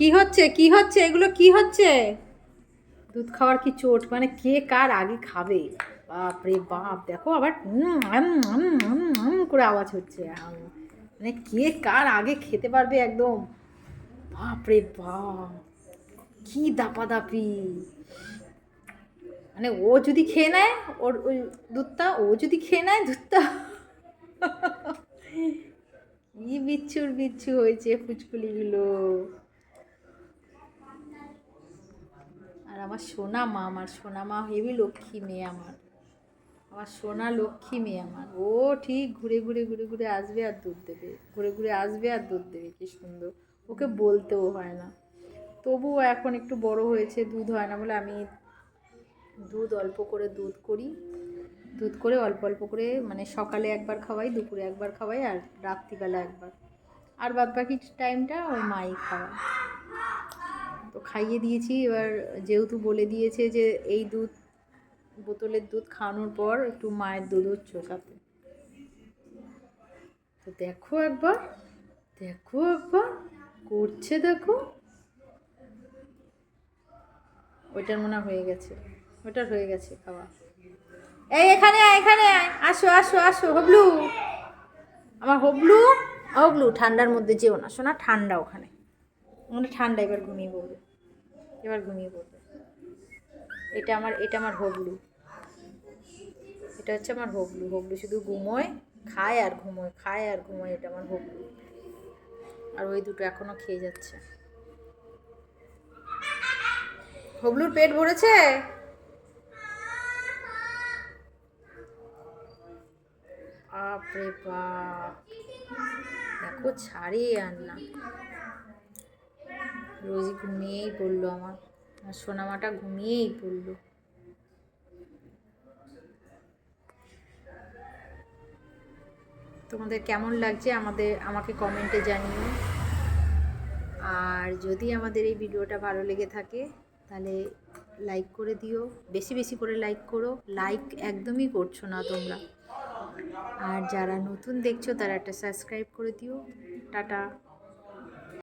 কি হচ্ছে কি হচ্ছে এগুলো কি হচ্ছে? দুধ খাওয়ার কি চোট, মানে কে কার আগে খাবে? বাপ রে বাপ, দেখো আবার করে আওয়াজ হচ্ছে। মানে কে কার আগে খেতে পারবে একদম। বাপ রে বাপ, কি দাপাদাপি। মানে ও যদি খেয়ে নেয় ওর ওই দুধটা, ও যদি খেয়ে নেয় দুধটা, কি বিচ্ছুর বিচ্ছু হয়েছে ফুচকুলিগুলো। আর আমার সোনা মা, আমার সোনা মা হেবি লক্ষ্মী মেয়ে আমার। আমার সোনা লক্ষ্মী মেয়ে আমার, ও ঠিক ঘুরে ঘুরে ঘুরে ঘুরে আসবে আর দুধ দেবে, ঘুরে ঘুরে আসবে আর দুধ দেবে, কি সুন্দর। ওকে বলতেও হয় না। তবুও এখন একটু বড় হয়েছে, দুধ হয় না বলে আমি দুধ অল্প করে দুধ করি, দুধ করে অল্প অল্প করে, মানে সকালে একবার খাওয়াই, দুপুরে একবার খাওয়াই, আর রাত্রিবেলা একবার। আর বাদ বাকি টাইমটা ওর মাই খাওয়ায়। তো খাইয়ে দিয়েছি। এবার যেহেতু বলে দিয়েছে যে এই দুধ, বোতলের দুধ খাওয়ানোর পর একটু মায়ের দুধও চোষাতে। তো দেখো একবার, দেখো একবার করছে, দেখো। ওইটার মনে হয়ে গেছে, ওইটার হয়ে গেছে খাওয়া। এই এখানে আয়, এখানে আয়, আসো আসো আসো হবলু, আমার হবলু। হবলু, ঠান্ডার মধ্যে যেও না শোনা, ঠান্ডা ওখানে, ওখানে ঠান্ডা। এবার ঘুমিয়ে পড়বে, এবার ঘুমিয়ে পড়বে। এটা আমার হবলু, এটা হচ্ছে আমার হবলু। হবলু শুধু ঘুমোয়, খায় আর ঘুমোয়, খায় আর ঘুমোয়, এটা আমার হবলু। আর ওই দুটো এখনো খেয়ে যাচ্ছে। হবলুর পেট ভরেছে? বাপরে বাপ, দেখো ছাড়ে আর না। রোজি ঘুমিয়েই পড়লো, আমার সোনামাটা ঘুমিয়েই পড়লো। তোমাদের কেমন লাগছে আমাকে কমেন্টে জানিও। আর যদি আমাদের এই ভিডিওটা ভালো লেগে থাকে তাহলে লাইক করে দিও, বেশি বেশি করে লাইক করো। লাইক একদমই করছো না তোমরা। আর যারা নতুন দেখছো তারা একটা সাবস্ক্রাইব করে দিও। টাটা।